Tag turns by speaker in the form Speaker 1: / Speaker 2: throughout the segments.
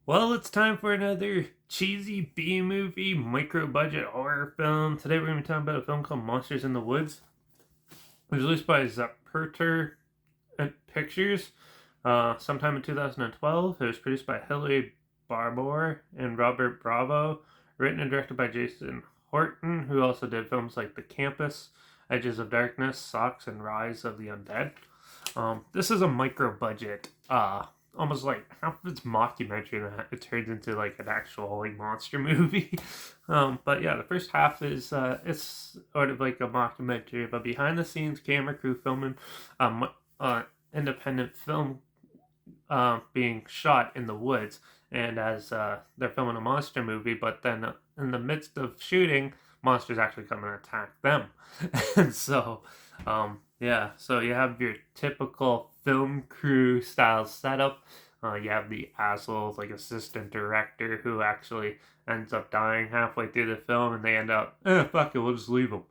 Speaker 1: Well, it's time for another cheesy B-movie micro-budget horror film. Today we're going to be talking about a film called Monsters in the Woods. It was released by Zapperter Pictures sometime in 2012. It was produced by Hilary Barbour and Robert Bravo. Written and directed by Jason Horton, who also did films like The Campus, Edges of Darkness, Socks, and Rise of the Undead. This is a micro-budget almost like half of it's mockumentary and it turns into like an actual like monster movie. But yeah, the first half is it's sort of like a mockumentary, but behind the scenes camera crew filming independent film being shot in the woods, and as they're filming a monster movie, but then in the midst of shooting, monsters actually come and attack them, and so yeah, so you have your typical film crew style setup. You have the asshole, like assistant director, who actually ends up dying halfway through the film, and they end up, fuck it, we'll just leave them,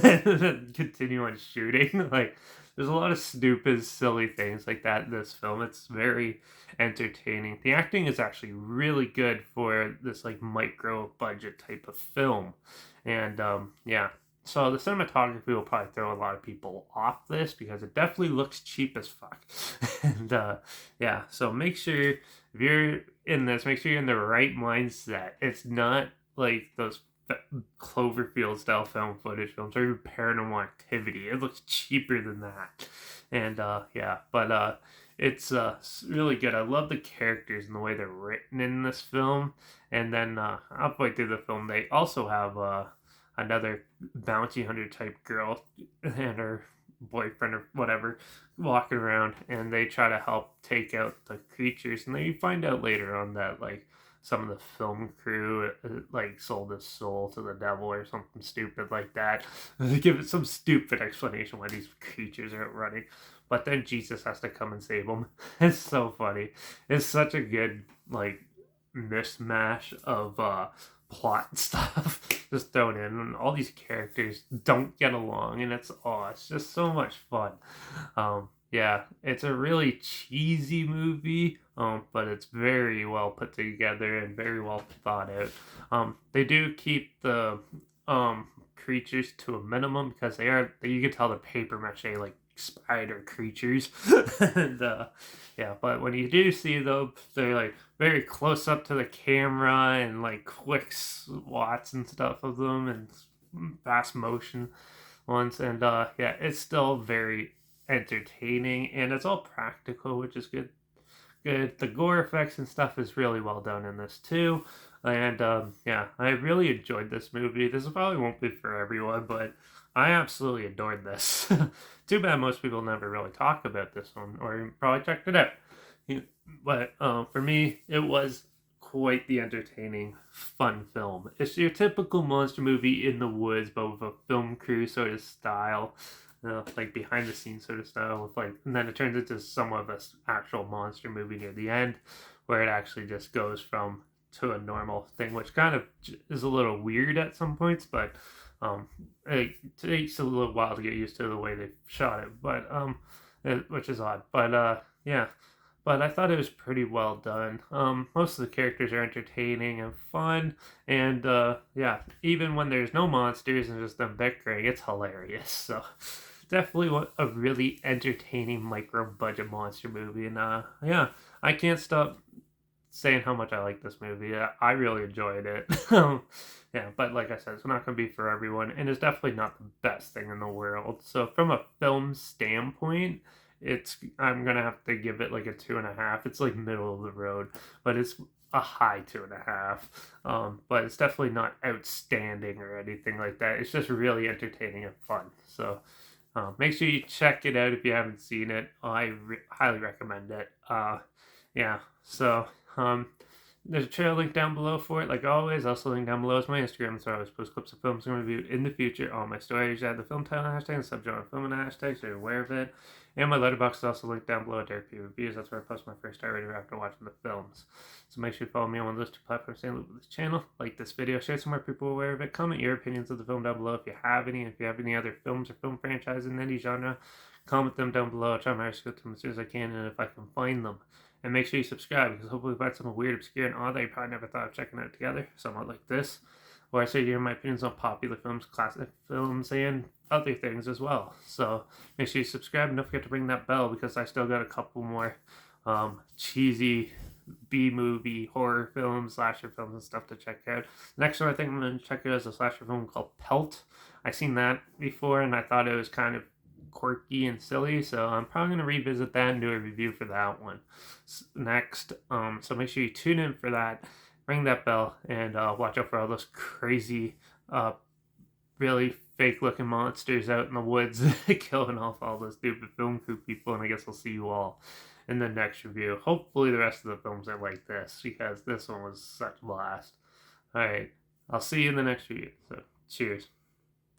Speaker 1: and then continue on shooting. Like, there's a lot of stupid, silly things like that in this film. It's very entertaining. The acting is actually really good for this like micro budget type of film, and yeah. So the cinematography will probably throw a lot of people off this because it definitely looks cheap as fuck. And yeah, so make sure if you're in this, make sure you're in the right mindset. It's not like those Cloverfield style film footage films or even Paranormal Activity. It looks cheaper than that. And yeah, but it's really good. I love the characters and the way they're written in this film. And then halfway through the film, they also have another bounty hunter type girl and her boyfriend or whatever walking around, and they try to help take out the creatures. And then you find out later on that like some of the film crew like sold his soul to the devil or something stupid like that. They give it some stupid explanation why these creatures are running, but then Jesus has to come and save them. It's so funny. It's such a good like mishmash of plot stuff just thrown in, and all these characters don't get along, and it's just so much fun. Yeah, it's a really cheesy movie, but it's very well put together and very well thought out. They do keep the creatures to a minimum because you can tell they're paper mache like spider creatures. And yeah, but when you do see them, they're like very close up to the camera and like quick swats and stuff of them and fast motion ones. And yeah, it's still very entertaining and it's all practical, which is good. The gore effects and stuff is really well done in this too. And yeah, I really enjoyed this movie. This probably won't be for everyone, but I absolutely adored this. Too bad most people never really talk about this one or probably checked it out. But for me, it was quite the entertaining, fun film. It's your typical monster movie in the woods, but with a film crew sort of style, like behind the scenes sort of style. With like, and then it turns into somewhat of an actual monster movie near the end, where it actually just goes from to a normal thing, which kind of is a little weird at some points, but it takes a little while to get used to the way they shot it, but which is odd. But yeah, but I thought it was pretty well done. Most of the characters are entertaining and fun, and yeah, even when there's no monsters and just them bickering, it's hilarious. So definitely a really entertaining micro budget monster movie, and yeah, I can't stop saying how much I like this movie. I really enjoyed it. Yeah, but like I said, it's not going to be for everyone, and it's definitely not the best thing in the world. So from a film standpoint, I'm gonna have to give it like a 2.5. It's like middle of the road, but it's a high 2.5. But it's definitely not outstanding or anything like that. It's just really entertaining and fun. So make sure you check it out if you haven't seen it. Highly recommend it. Yeah. So there's a trailer link down below for it, like always. Also, link down below is my Instagram, so I always post clips of films I'm reviewed in the future. All my stories add the film title hashtag and subgenre film and hashtag, so you're aware of it. And my Letterbox is also linked down below at Derek P Reviews. That's where I post my first star rating after watching the films. So make sure you follow me on one of those two platforms. Stay in loop with this channel. Like this video, share some more people aware of it. Comment your opinions of the film down below if you have any. If you have any other films or film franchises in any genre, comment them down below. I'll try my hardest to get to them as soon as I can and if I can find them. And make sure you subscribe because hopefully we find something weird, obscure, and odd that you probably never thought of checking out together. Somewhat like this. Or I say hear my opinions on popular films, classic films, and other things as well. So make sure you subscribe and don't forget to ring that bell because I still got a couple more cheesy B-movie horror films, slasher films, and stuff to check out. The next one I think I'm going to check out is a slasher film called Pelt. I've seen that before and I thought it was kind of quirky and silly, so I'm probably going to revisit that and do a review for that one next. So make sure you tune in for that, ring that bell, and watch out for all those crazy, really fake looking monsters out in the woods killing off all those stupid film crew people. And I guess I'll see you all in the next review. Hopefully the rest of the films are like this because this one was such a blast. Alright, I'll see you in the next review. So cheers.